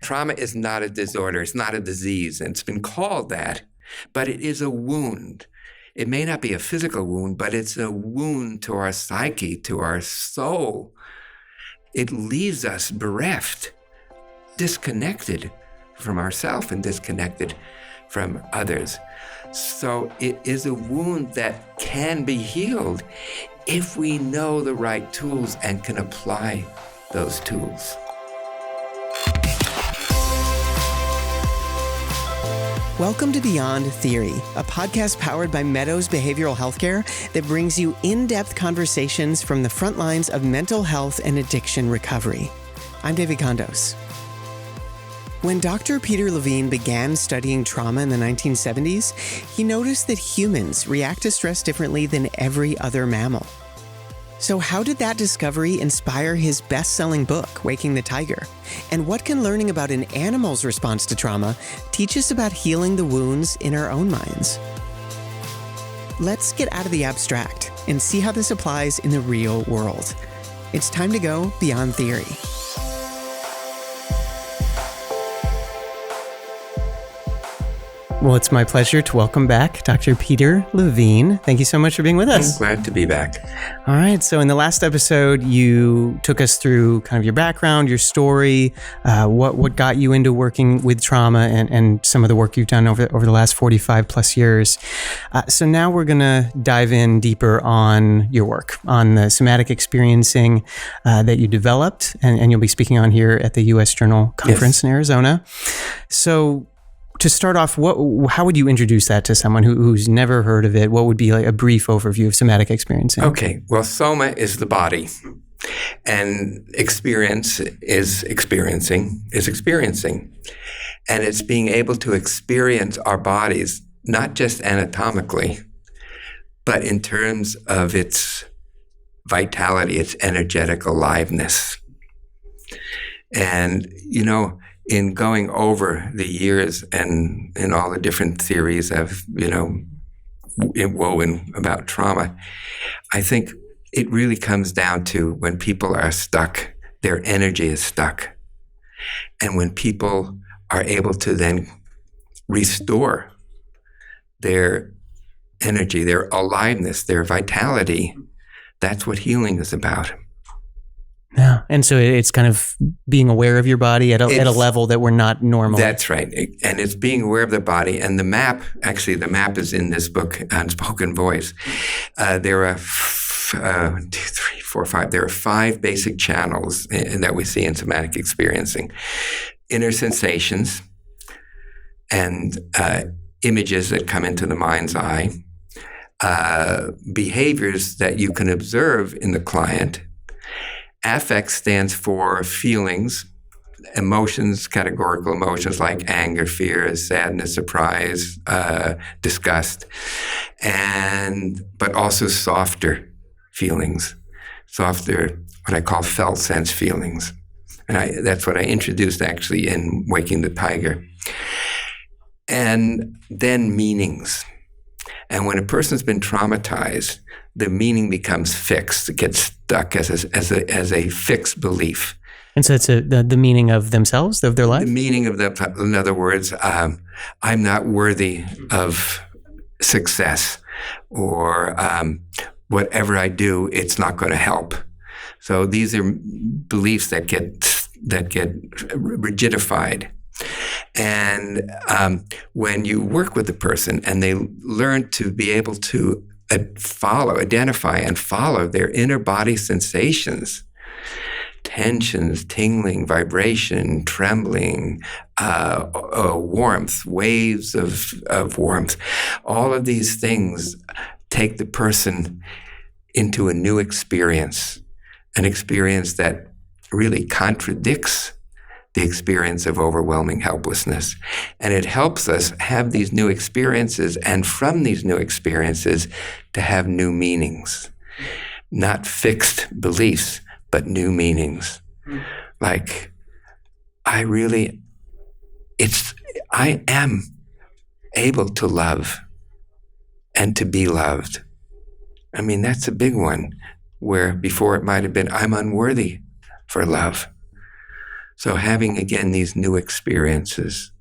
Trauma is not a disorder. It's not a disease. And it's been called that, but it is a wound. It may not be a physical wound, but it's a wound to our psyche, to our soul. It leaves us bereft, disconnected from ourselves and disconnected from others. So it is a wound that can be healed if we know the right tools and can apply those tools. Welcome to Beyond Theory, a podcast powered by Meadows Behavioral Healthcare that brings you in-depth conversations from the front lines of mental health and addiction recovery. I'm David Condos. When Dr. Peter Levine began studying trauma in the 1970s, he noticed that humans react to stress differently than every other mammal. So how did that discovery inspire his best-selling book, Waking the Tiger? And what can learning about an animal's response to trauma teach us about healing the wounds in our own minds? Let's get out of the abstract and see how this applies in the real world. It's time to go beyond theory. Well, it's my pleasure to welcome back Dr. Peter Levine. Thank you so much for being with us. I'm glad to be back. All right. So in the last episode, you took us through kind of your background, your story, what got you into working with trauma and some of the work you've done over the last 45 plus years. So now we're going to dive in deeper on your work, on the somatic experiencing that you developed, and you'll be speaking on here at the U.S. Journal Conference in Arizona. So to start off, how would you introduce that to someone who's never heard of it? What would be like a brief overview of somatic experiencing? Okay. Well, soma is the body, and experience is experiencing. And it's being able to experience our bodies, not just anatomically, but in terms of its vitality, its energetic aliveness. And, in going over the years and in all the different theories I've, woven about trauma, I think it really comes down to when people are stuck, their energy is stuck. And when people are able to then restore their energy, their aliveness, their vitality, that's what healing is about. Yeah. And so it's kind of being aware of your body at a level that we're not normal. That's right. And it's being aware of the body. And the map is in this book, Unspoken Voice. There are 1, 2, 3, 4, 5. There are 5 basic channels that we see in somatic experiencing. Inner sensations and images that come into the mind's eye, behaviors that you can observe in the client. Affect stands for feelings, emotions, categorical emotions like anger, fear, sadness, surprise, disgust, but also softer feelings, what I call felt sense feelings. And that's what I introduced actually in Waking the Tiger. And then meanings. And when a person's been traumatized, the meaning becomes fixed. It gets stuck as a fixed belief. And so it's the meaning of themselves, of their life? The meaning of in other words, I'm not worthy of success, or whatever I do, it's not going to help. So these are beliefs that get rigidified. And when you work with the person and they learn to be able to identify and follow their inner body sensations, tensions, tingling, vibration, trembling, warmth, waves of warmth, all of these things take the person into a new experience, an experience that really contradicts the experience of overwhelming helplessness. And it helps us have these new experiences, and from these new experiences to have new meanings. Not fixed beliefs, but new meanings. Like, I am able to love and to be loved. I mean, that's a big one, where before it might have been, I'm unworthy for love. So having, again, these new experiences.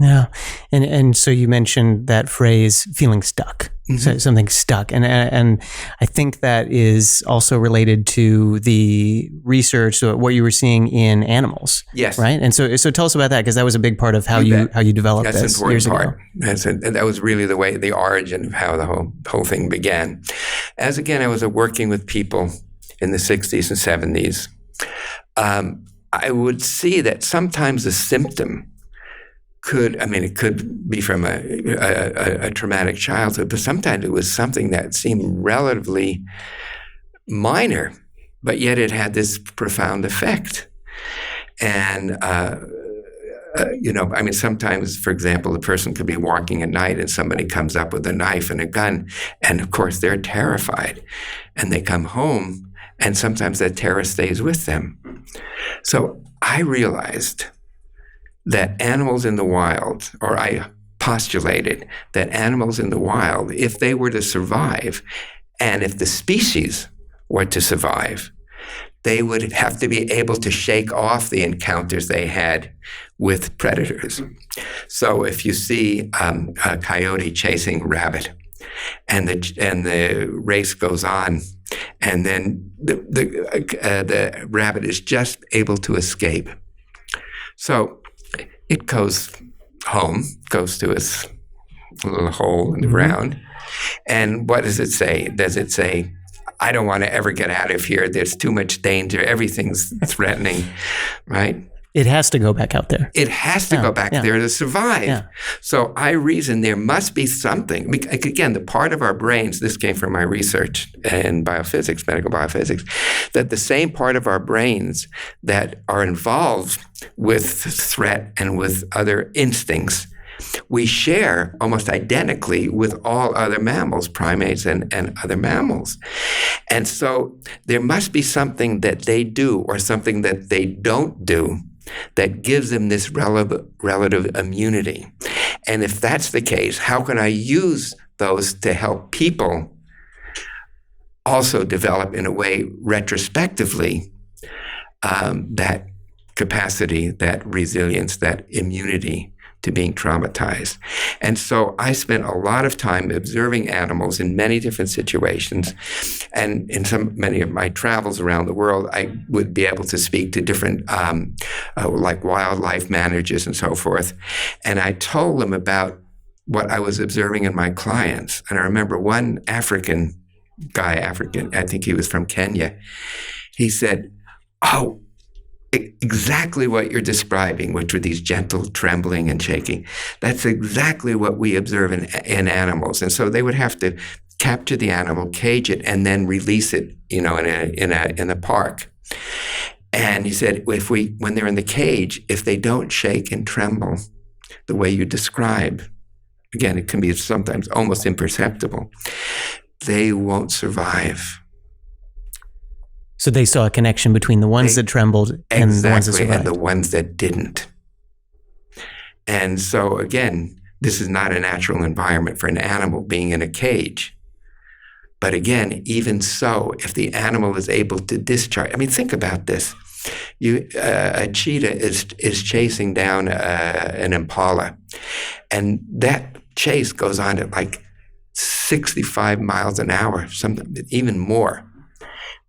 Yeah. And so you mentioned that phrase, feeling stuck, so something stuck. And I think that is also related to the research, so what you were seeing in animals. Yes. Right. And so tell us about that, because that was a big part of how you developed That's this an important years part. ago. That was really the origin of how the whole thing began. As again, I was working with people in the 60s and 70s. I would see that sometimes a symptom it could be from a traumatic childhood, but sometimes it was something that seemed relatively minor, but yet it had this profound effect. And, sometimes, for example, the person could be walking at night and somebody comes up with a knife and a gun, and of course they're terrified. And they come home, and sometimes that terror stays with them. So I realized that animals in the wild, or I postulated that animals in the wild, if they were to survive, and if the species were to survive, they would have to be able to shake off the encounters they had with predators. So if you see a coyote chasing a rabbit, and the race goes on, and then the rabbit is just able to escape. So it goes home, goes to its little hole in the ground. And what does it say? Does it say, I don't want to ever get out of here. There's too much danger. Everything's threatening, right? It has to go back out there. It has to go back there to survive. Yeah. So I reason there must be something. Again, the part of our brains, this came from my research in biophysics, medical biophysics, that the same part of our brains that are involved with threat and with other instincts, we share almost identically with all other mammals, primates and other mammals. And so there must be something that they do or something that they don't do that gives them this relative immunity. And if that's the case, how can I use those to help people also develop in a way retrospectively that capacity, that resilience, that immunity to being traumatized. And so I spent a lot of time observing animals in many different situations. And in many of my travels around the world, I would be able to speak to different like wildlife managers and so forth. And I told them about what I was observing in my clients. And I remember one African, I think he was from Kenya. He said, "Oh, exactly what you're describing, which were these gentle trembling and shaking. That's exactly what we observe in animals." And so they would have to capture the animal, cage it, and then release it, in a park. And he said, when they're in the cage, if they don't shake and tremble the way you describe, again, it can be sometimes almost imperceptible, they won't survive. So they saw a connection between the ones that trembled and the ones that survived. And the ones that didn't. And so again, this is not a natural environment for an animal being in a cage. But again, even so, if the animal is able to discharge, think about this. A cheetah is chasing down an impala, and that chase goes on at like 65 miles an hour, something even more.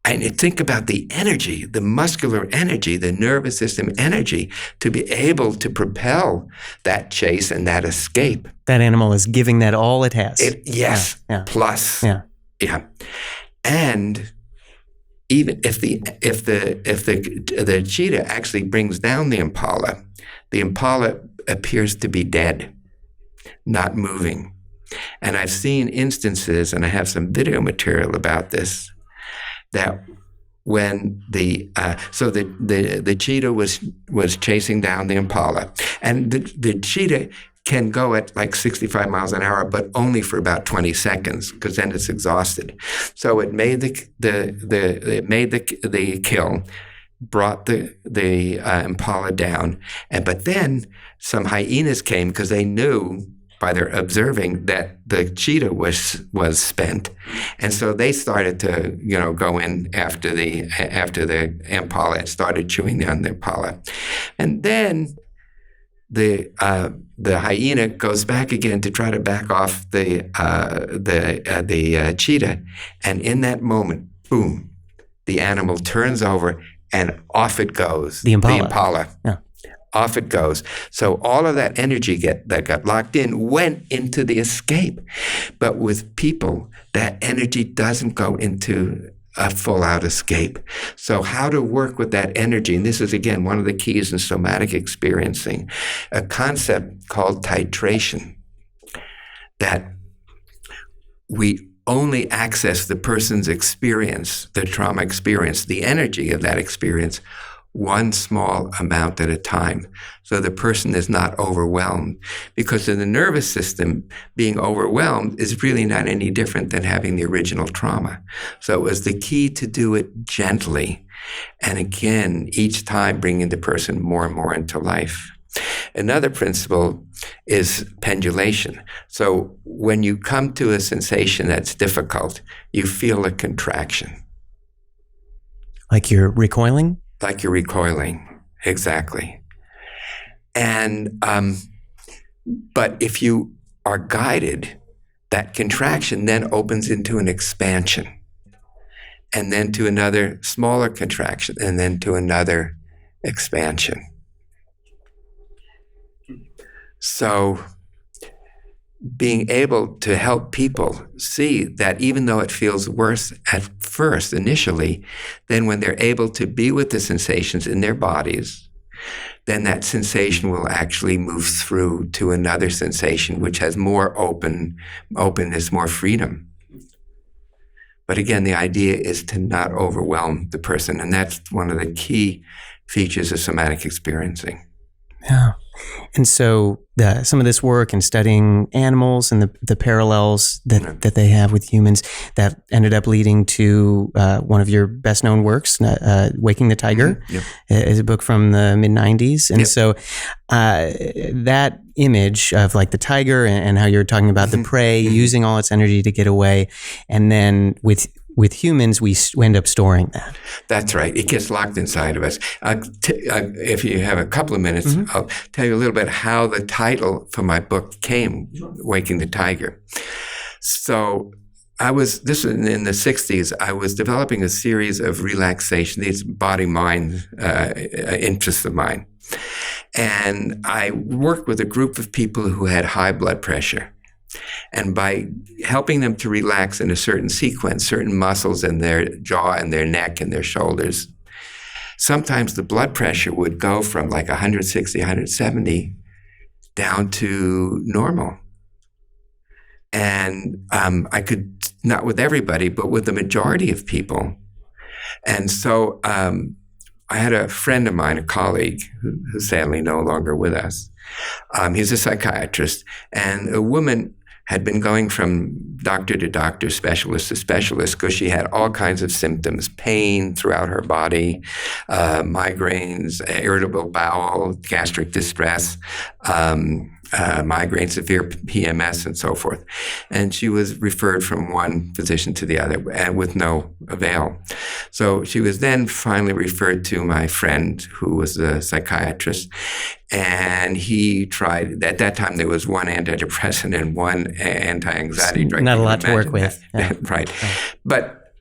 And you think about the energy, the muscular energy, the nervous system energy to be able to propel that chase and that escape. That animal is giving that all it has. Yes. Yeah. Plus. Yeah. Yeah. And even if the cheetah actually brings down the impala appears to be dead, not moving. And I've seen instances, and I have some video material about this, that when the cheetah was chasing down the impala, and the cheetah can go at like 65 miles an hour, but only for about 20 seconds, because then it's exhausted. So it made the kill, brought the impala down, but then some hyenas came because they knew by their observing that the cheetah was spent, and so they started to go in after the impala and started chewing down the impala, and then the hyena goes back again to try to back off the cheetah, and in that moment, boom, the animal turns over and off it goes. The impala. The impala. Yeah. Off it goes. So all of that energy that got locked in went into the escape. But with people, that energy doesn't go into a full-out escape. So how to work with that energy, and this is, again, one of the keys in somatic experiencing, a concept called titration, that we only access the person's experience, the trauma experience, the energy of that experience, one small amount at a time. So the person is not overwhelmed. Because in the nervous system, being overwhelmed is really not any different than having the original trauma. So it was the key to do it gently. And again, each time bringing the person more and more into life. Another principle is pendulation. So when you come to a sensation that's difficult, you feel a contraction. Like you're recoiling? Like you're recoiling, exactly. And, but if you are guided, that contraction then opens into an expansion, and then to another smaller contraction, and then to another expansion. So being able to help people see that even though it feels worse at first, initially, then when they're able to be with the sensations in their bodies, then that sensation will actually move through to another sensation which has more openness, more freedom. But again, the idea is to not overwhelm the person, and that's one of the key features of somatic experiencing. Yeah. And so some of this work in studying animals and the parallels that they have with humans, that ended up leading to one of your best known works, Waking the Tiger, is a book from the mid-90s. And so that image of like the tiger and how you're talking about the prey using all its energy to get away, and then with humans, we end up storing that. That's right. It gets locked inside of us. If you have a couple of minutes, I'll tell you a little bit how the title for my book came, Waking the Tiger. So this was in the 60s, I was developing a series of relaxation, these body-mind interests of mine. And I worked with a group of people who had high blood pressure. And by helping them to relax in a certain sequence, certain muscles in their jaw and their neck and their shoulders, sometimes the blood pressure would go from like 160, 170 down to normal. And I could, not with everybody, but with the majority of people. And so I had a friend of mine, a colleague, who's sadly no longer with us. He's a psychiatrist, and a woman had been going from doctor to doctor, specialist to specialist, because she had all kinds of symptoms, pain throughout her body, migraines, irritable bowel, gastric distress, migraine, severe PMS, and so forth. And she was referred from one physician to the other, and with no avail. So she was then finally referred to my friend, who was a psychiatrist, and he tried. At that time, there was one antidepressant and one anti-anxiety drug. Not a lot to work with. Yeah. Right. But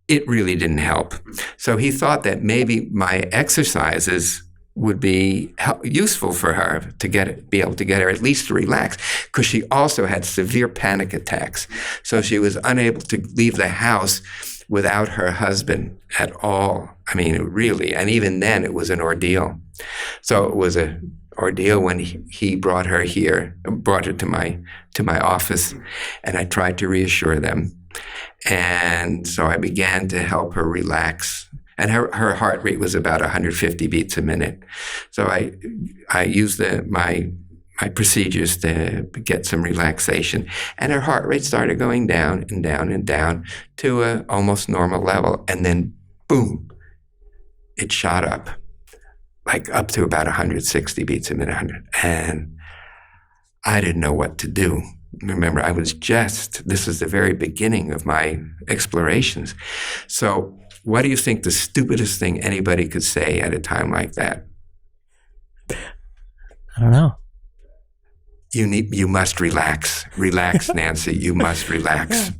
it really didn't help. So he thought that maybe my exercises would be useful for her to be able to get her at least to relax, because she also had severe panic attacks. So she was unable to leave the house without her husband at all. I mean, really, and even then it was an ordeal. So it was an ordeal when he brought her to my office, and I tried to reassure them. And so I began to help her relax. And her heart rate was about 150 beats a minute. So I used my procedures to get some relaxation. And her heart rate started going down and down and down to an almost normal level. And then, boom, it shot up, like up to about 160 beats a minute. And I didn't know what to do. Remember, this was the very beginning of my explorations. So what do you think the stupidest thing anybody could say at a time like that? I don't know. You must relax. Relax, Nancy. You must relax.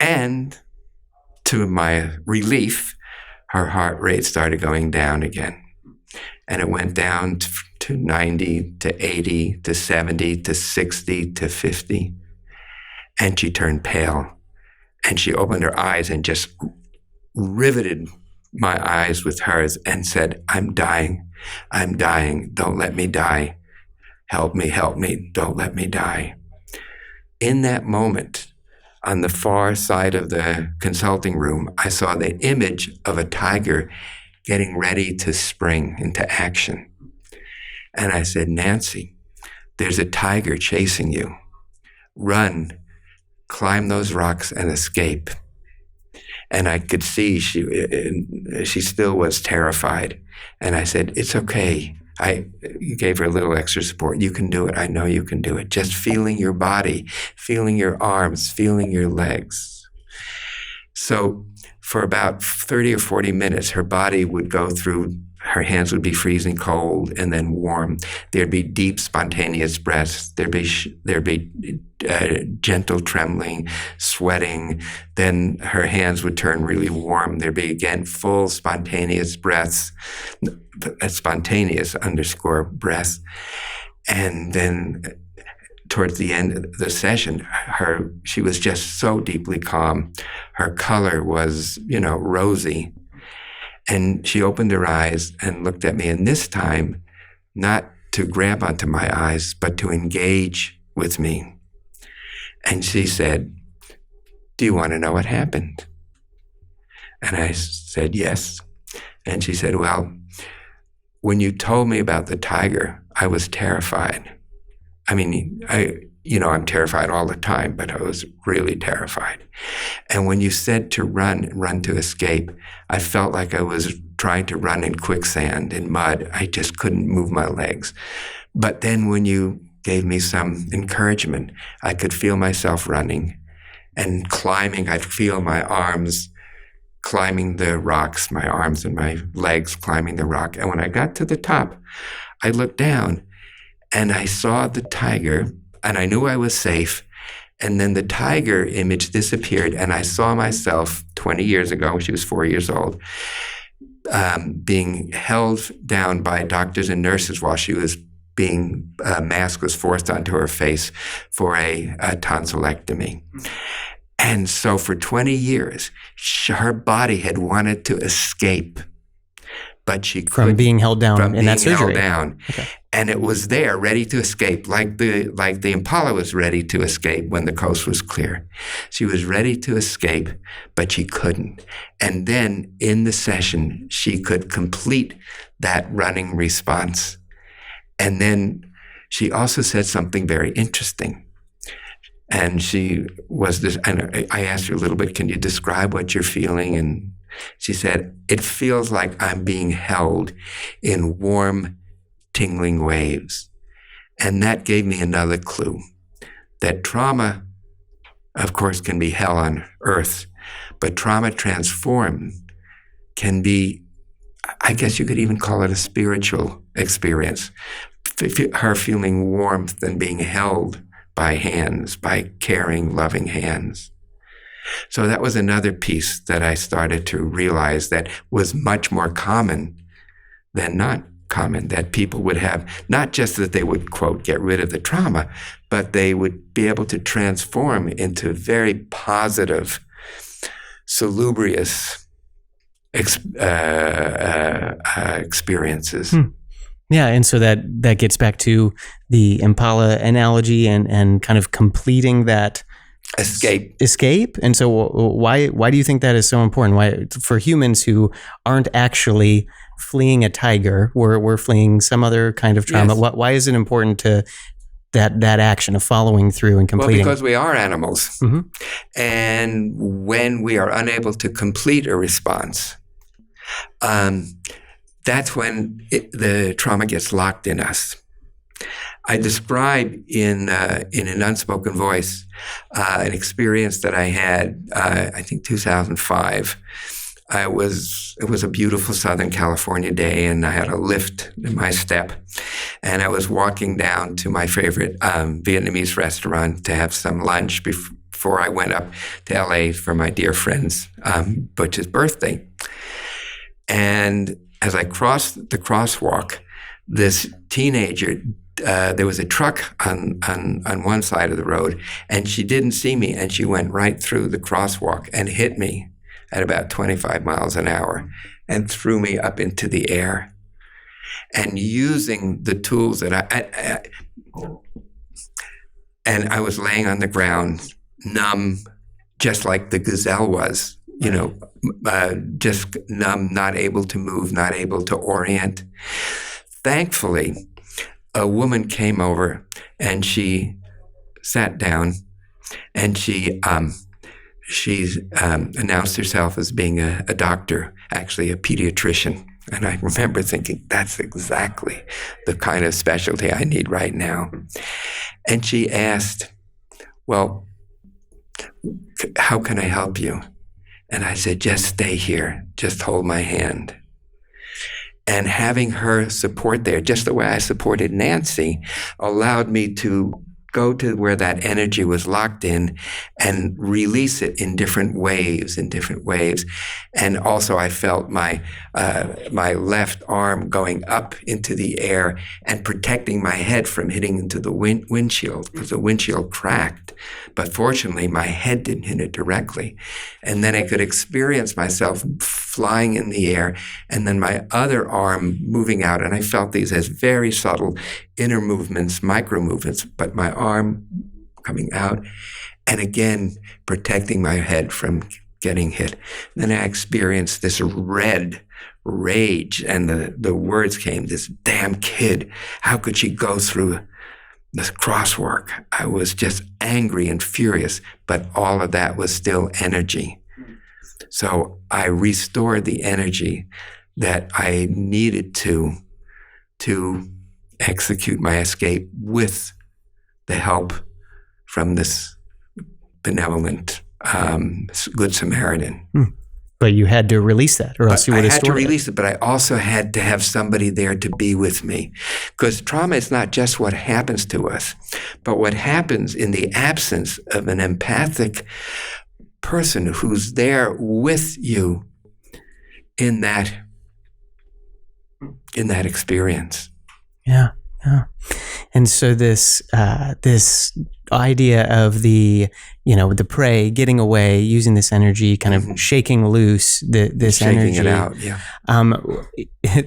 And to my relief, her heart rate started going down again. And it went down to 90, to 80, to 70, to 60, to 50. And she turned pale. And she opened her eyes and just riveted my eyes with hers and said, I'm dying. I'm dying. Don't let me die. Help me, don't let me die. In that moment, on the far side of the consulting room, I saw the image of a tiger getting ready to spring into action. And I said, Nancy, there's a tiger chasing you. Run, climb those rocks and escape. And I could see she still was terrified. And I said, it's okay. I gave her a little extra support. You can do it. I know you can do it. Just feeling your body, feeling your arms, feeling your legs. So for about 30 or 40 minutes, her body would go through, her hands would be freezing cold and then warm. There'd be deep, spontaneous breaths. There'd be gentle trembling, sweating. Then her hands would turn really warm. There'd be, again, full, spontaneous breaths, spontaneous _ breaths. And then towards the end of the session, she was just so deeply calm. Her color was, rosy. And she opened her eyes and looked at me. And this time, not to grab onto my eyes, but to engage with me. And she said, do you want to know what happened? And I said, yes. And she said, well, when you told me about the tiger, I was terrified. I mean, I'm terrified all the time, but I was really terrified. And when you said to run to escape, I felt like I was trying to run in quicksand, in mud. I just couldn't move my legs. But then when you gave me some encouragement, I could feel myself running and climbing. I'd feel my arms climbing the rocks, my arms and my legs climbing the rock. And when I got to the top, I looked down and I saw the tiger, and I knew I was safe. And then the tiger image disappeared, and I saw myself 20 years ago, when she was 4 years old, being held down by doctors and nurses while she was a mask was forced onto her face for a tonsillectomy. And so for 20 years, her body had wanted to escape, but she couldn't. From being held down in that surgery. Okay. And it was there, ready to escape, like the Impala was ready to escape when the coast was clear. She was ready to escape, but she couldn't. And then in the session, she could complete that running response. And then she also said something very interesting. And and I asked her a little bit, can you describe what you're feeling? And she said, it feels like I'm being held in warm, tingling waves. And that gave me another clue that trauma, of course, can be hell on earth, but trauma transformed can be, I guess you could even call it a spiritual experience. Her feeling warmth and being held by hands, by caring, loving hands. So that was another piece that I started to realize that was much more common than not common, that people would have, not just that they would, quote, get rid of the trauma, but they would be able to transform into very positive, salubrious experiences. Yeah, and so that gets back to the Impala analogy and kind of completing that escape. And so why do you think that is so important? Why, for humans who aren't actually fleeing a tiger, we're fleeing some other kind of trauma? Yes. Why is it important to that action of following through and completing? Well, because we are animals. Mm-hmm. And when we are unable to complete a response, that's when the trauma gets locked in us. I describe in an unspoken voice an experience that I had, I think 2005. It was a beautiful Southern California day, and I had a lift in my step, and I was walking down to my favorite Vietnamese restaurant to have some lunch before I went up to LA for my dear friend's Butch's birthday. And as I crossed the crosswalk, this teenager, there was a truck on one side of the road, and she didn't see me, and she went right through the crosswalk and hit me at about 25 miles an hour and threw me up into the air. And using the tools that I was laying on the ground, numb, just like the gazelle was, just numb, not able to move, not able to orient. Thankfully, a woman came over and she sat down, and she announced herself as being a doctor, actually a pediatrician. And I remember thinking, that's exactly the kind of specialty I need right now. And she asked, well, how can I help you? And I said, just stay here. Just hold my hand. And having her support there, just the way I supported Nancy, allowed me to go to where that energy was locked in and release it in different waves. And also I felt my left arm going up into the air and protecting my head from hitting into the windshield, because the windshield cracked. But fortunately, my head didn't hit it directly. And then I could experience myself flying in the air, and then my other arm moving out. And I felt these as very subtle inner movements, micro movements, but my arm coming out, and again, protecting my head from getting hit. Then I experienced this red rage, and the words came, this damn kid, how could she go through this crosswalk? I was just angry and furious, but all of that was still energy. So I restored the energy that I needed to execute my escape with the help from this benevolent Good Samaritan. But you had to release that, or else you would have stored it. I had to release it, but I also had to have somebody there to be with me. Because trauma is not just what happens to us, but what happens in the absence of an empathic person who's there with you in that experience. Yeah. And so this idea of the prey getting away, using this energy, kind of shaking loose this shaking energy. It out, yeah.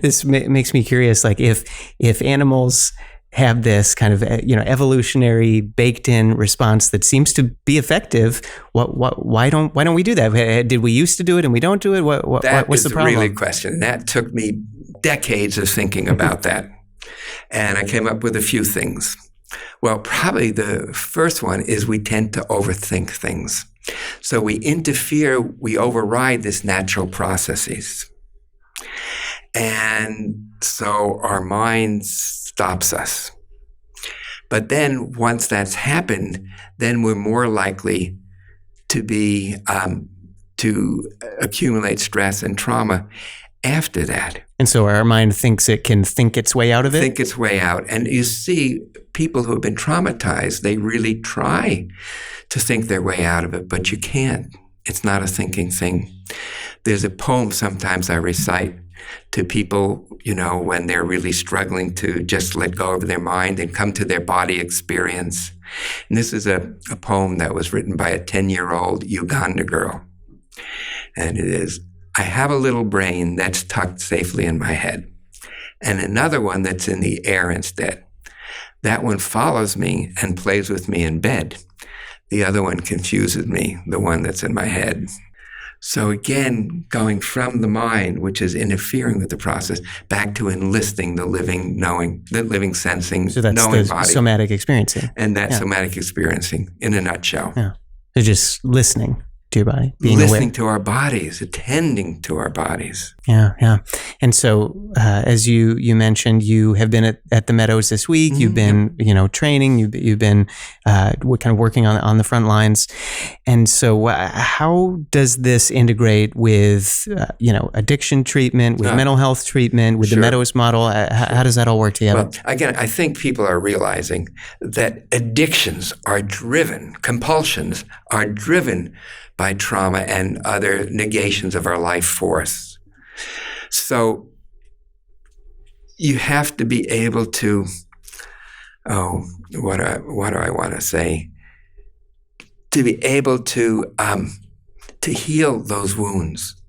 This makes me curious, like if animals have this kind of evolutionary baked-in response that seems to be effective, why don't we do that? Did we used to do it and we don't do it? What's the problem? That is a really good question. That took me decades of thinking about that. And I came up with a few things. Well, probably the first one is we tend to overthink things. So we interfere, we override this natural processes. And so our mind stops us. But then once that's happened, then we're more likely to be, to accumulate stress and trauma after that. And so our mind thinks it can think its way out of it? Think its way out. And you see, people who have been traumatized, they really try to think their way out of it, but you can't. It's not a thinking thing. There's a poem sometimes I recite to people, when they're really struggling to just let go of their mind and come to their body experience. And this is a poem that was written by a 10-year-old Uganda girl. And it is, I have a little brain that's tucked safely in my head, and another one that's in the air instead. That one follows me and plays with me in bed. The other one confuses me, the one that's in my head. So again, going from the mind, which is interfering with the process, back to enlisting the living knowing, the living sensing, so that's knowing the body. Somatic experiencing. And that somatic experiencing in a nutshell. Yeah. So just listening. to your body, being listening aware. to our bodies, attending to our bodies. Yeah. And so, as you mentioned, you have been at the Meadows this week. You've been, training. You've been kind of working on the front lines. And so, how does this integrate with, addiction treatment, with mental health treatment, with the Meadows model? How does that all work together? Well, again, I think people are realizing that addictions are driven, compulsions are driven by trauma and other negations of our life force. So you have to be able to, what do I want to say? To be able to heal those wounds,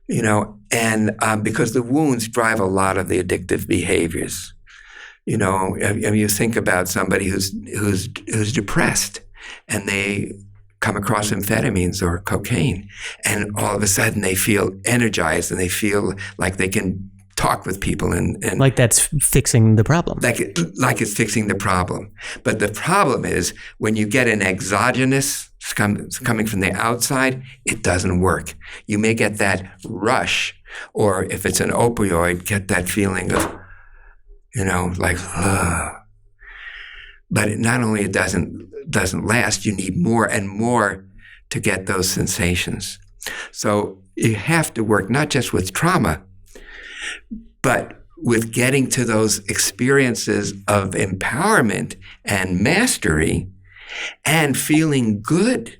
and because the wounds drive a lot of the addictive behaviors. You think about somebody who's depressed, and they come across amphetamines or cocaine, and all of a sudden they feel energized and they feel like they can talk with people and like that's fixing the problem. Like it's fixing the problem. But the problem is when you get an exogenous coming from the outside, it doesn't work. You may get that rush, or if it's an opioid, get that feeling of, like, but not only it doesn't last, you need more and more to get those sensations. So you have to work not just with trauma, but with getting to those experiences of empowerment and mastery and feeling good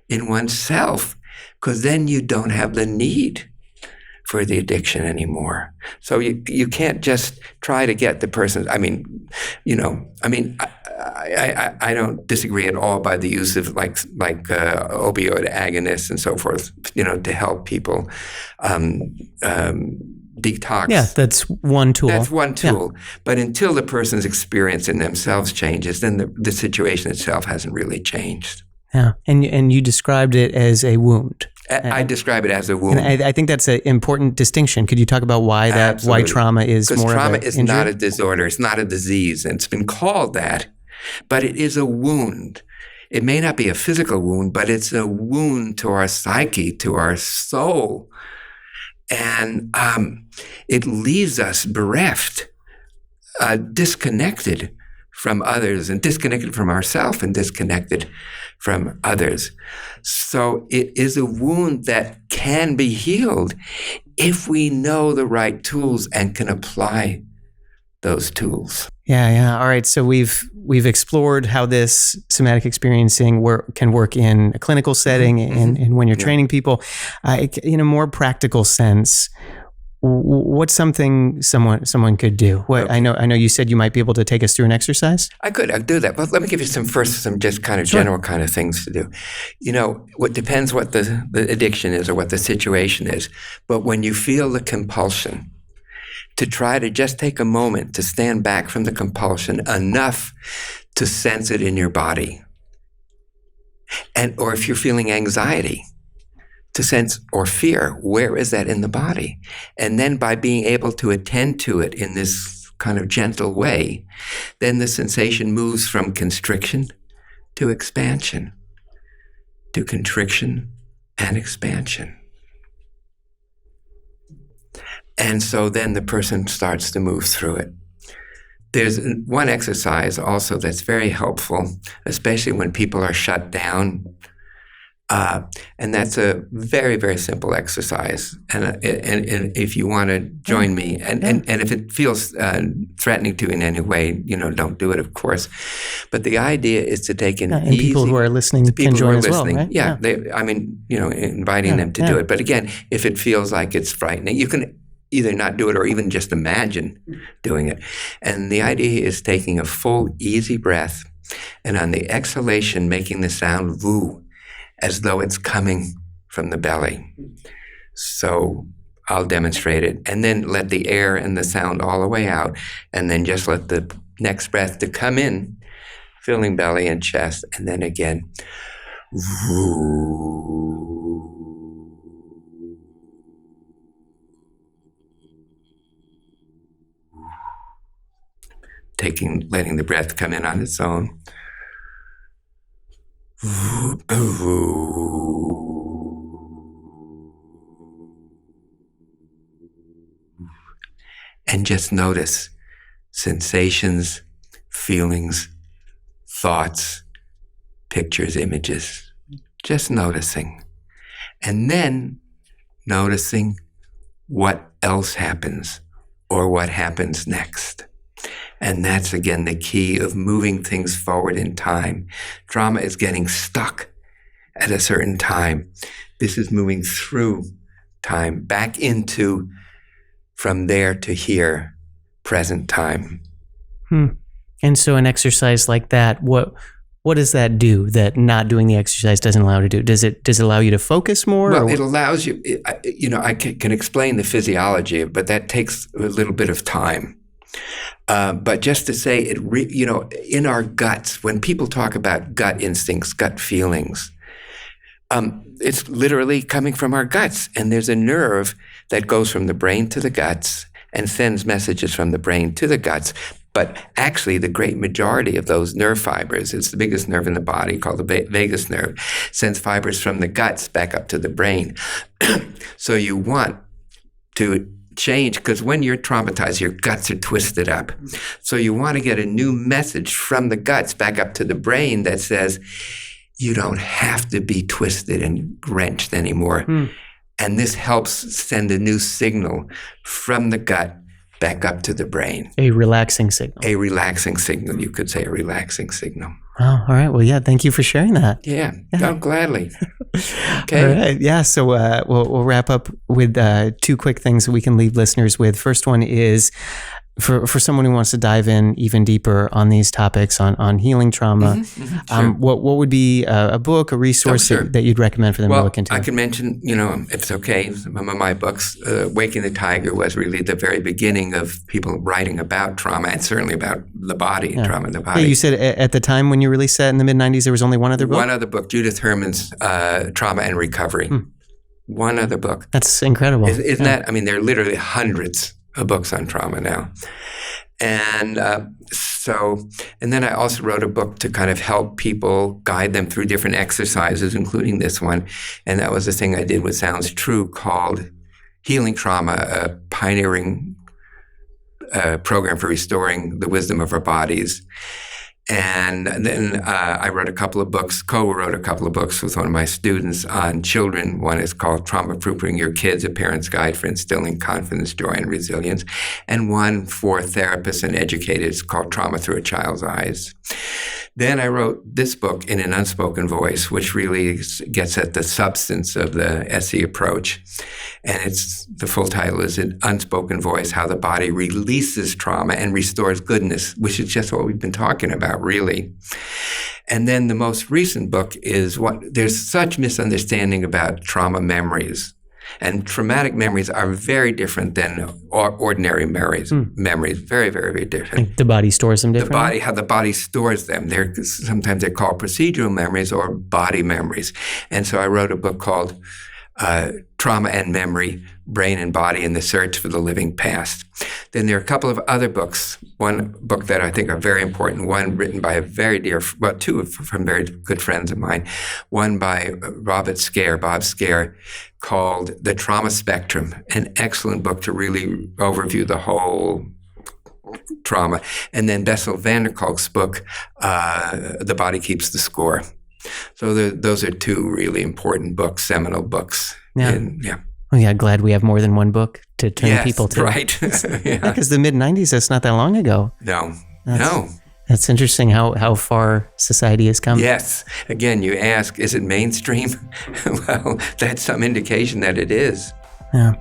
in oneself, because then you don't have the need for the addiction anymore. So you can't just try to get the person. I don't disagree at all by the use of like opioid agonists and so forth, to help people detox. Yeah, that's one tool. That's one tool. Yeah. But until the person's experience in themselves changes, then the situation itself hasn't really changed. Yeah, and you described it as a wound. I describe it as a wound. And I think that's an important distinction. Could you talk about why trauma is more of an injury? Because trauma is not a disorder. It's not a disease. And it's been called that. But it is a wound. It may not be a physical wound, but it's a wound to our psyche, to our soul. And it leaves us bereft, disconnected from others, and disconnected from ourselves, and disconnected from others. So it is a wound that can be healed if we know the right tools and can apply those tools. Yeah. All right. So we've explored how this somatic experiencing can work in a clinical setting and when you're training people. In a more practical sense, what's something someone could do? I know you said you might be able to take us through an exercise. I'll do that, but let me give you some just kind of general kind of things to do. What depends what the addiction is or what the situation is, but when you feel the compulsion, to try to just take a moment to stand back from the compulsion enough to sense it in your body. Or if you're feeling anxiety, to sense or fear, where is that in the body? And then by being able to attend to it in this kind of gentle way, then the sensation moves from constriction to expansion, to constriction and expansion. And so then the person starts to move through it. There's one exercise also that's very helpful, especially when people are shut down. And that's a very, very simple exercise. And if you want to join me, and if it feels threatening to you in any way, don't do it, of course. But the idea is to take an easy... people who are listening can join as well, right? Yeah. Inviting them to do it. But again, if it feels like it's frightening, you can either not do it or even just imagine doing it. And the idea is taking a full, easy breath, and on the exhalation, making the sound woo, as though it's coming from the belly. So I'll demonstrate it. And then let the air and the sound all the way out, and then just let the next breath to come in, filling belly and chest, and then again, woo. Letting the breath come in on its own. And just notice sensations, feelings, thoughts, pictures, images. Just noticing. And then noticing what else happens or what happens next. And that's, again, the key of moving things forward in time. Trauma is getting stuck at a certain time. This is moving through time, back into from there to here, present time. And so an exercise like that, what does that do that not doing the exercise doesn't allow you to do? Does it allow you to focus more? Well, it allows you, I can explain the physiology, but that takes a little bit of time. But just to say, in our guts, when people talk about gut instincts, gut feelings, it's literally coming from our guts. And there's a nerve that goes from the brain to the guts and sends messages from the brain to the guts. But actually, the great majority of those nerve fibers, it's the biggest nerve in the body called the vagus nerve, sends fibers from the guts back up to the brain. So you want to change, because when you're traumatized, your guts are twisted up. So you want to get a new message from the guts back up to the brain that says, you don't have to be twisted and wrenched anymore. And this helps send a new signal from the gut back up to the brain. A relaxing signal. A relaxing signal, you could say, a relaxing signal. Oh, all right. Well, yeah, thank you for sharing that. Yeah. Oh, gladly. Okay. All right. Yeah. So we'll wrap up with two quick things that we can leave listeners with. First one is for someone who wants to dive in even deeper on these topics on healing trauma. Sure. What would be a book, a resource that you'd recommend for them to look into? I can mention, if it's okay, some of my books. Waking the Tiger was really the very beginning of people writing about trauma and certainly about the body, trauma in the body. Yeah, you said at the time when you released that in the mid-'90s, there was only one other book? One other book, Judith Herman's Trauma and Recovery. One other book. That's incredible. Isn't that? I mean, there are literally hundreds of books on trauma now. And and then I also wrote a book to kind of help people, guide them through different exercises, including this one. And that was the thing I did with Sounds True, called Healing Trauma, a pioneering program for restoring the wisdom of our bodies. And then I wrote a couple of books, co-wrote a couple of books with one of my students on children. One is called Trauma-Proofing Your Kids, A Parent's Guide for Instilling Confidence, Joy, and Resilience. And one for therapists and educators called Trauma Through a Child's Eyes. Then I wrote this book in an unspoken voice, which really gets at the substance of the SE approach. And the full title is An Unspoken Voice, How the Body Releases Trauma and Restores Goodness, which is just what we've been talking about, really. And then the most recent book is there's such misunderstanding about trauma memories. And traumatic memories are very different than ordinary memories. Very, very, very different. Like the body stores them differently? How the body stores them. Sometimes they're called procedural memories or body memories. And so I wrote a book called Trauma and Memory, Brain and Body in the Search for the Living Past. Then there are a couple of other books. One book that I think are very important, one written by two from very good friends of mine. One by Bob Scare, called The Trauma Spectrum, an excellent book to really overview the whole trauma. And then Bessel van der Kolk's book, The Body Keeps the Score. So those are two really important books, seminal books. Yeah. Oh, yeah, glad we have more than one book to turn people to. Right. Because the mid-'90s, that's not that long ago. No. That's interesting how far society has come. Yes. Again, you ask, is it mainstream? Well, that's some indication that it is. Yeah.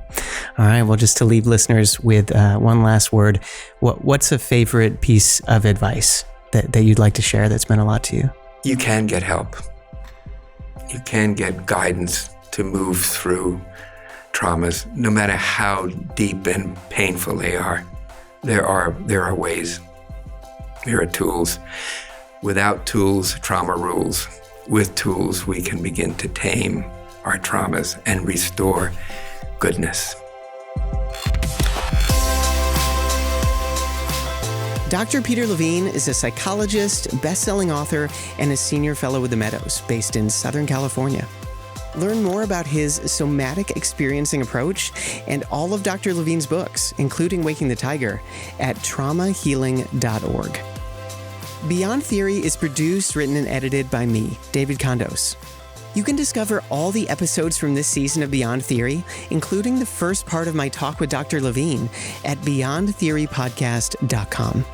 All right. Well, just to leave listeners with one last word, what's a favorite piece of advice that you'd like to share that's meant a lot to you? You can get help. You can get guidance to move through traumas, no matter how deep and painful they are. There are ways. There are tools. Without tools, trauma rules. With tools, we can begin to tame our traumas and restore goodness. Dr. Peter Levine is a psychologist, best-selling author, and a senior fellow with the Meadows, based in Southern California. Learn more about his somatic experiencing approach and all of Dr. Levine's books, including Waking the Tiger, at traumahealing.org. Beyond Theory is produced, written, and edited by me, David Condos. You can discover all the episodes from this season of Beyond Theory, including the first part of my talk with Dr. Levine, at beyondtheorypodcast.com.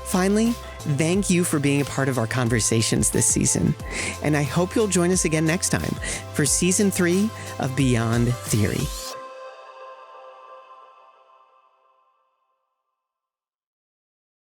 Finally, thank you for being a part of our conversations this season, and I hope you'll join us again next time for Season 3 of Beyond Theory.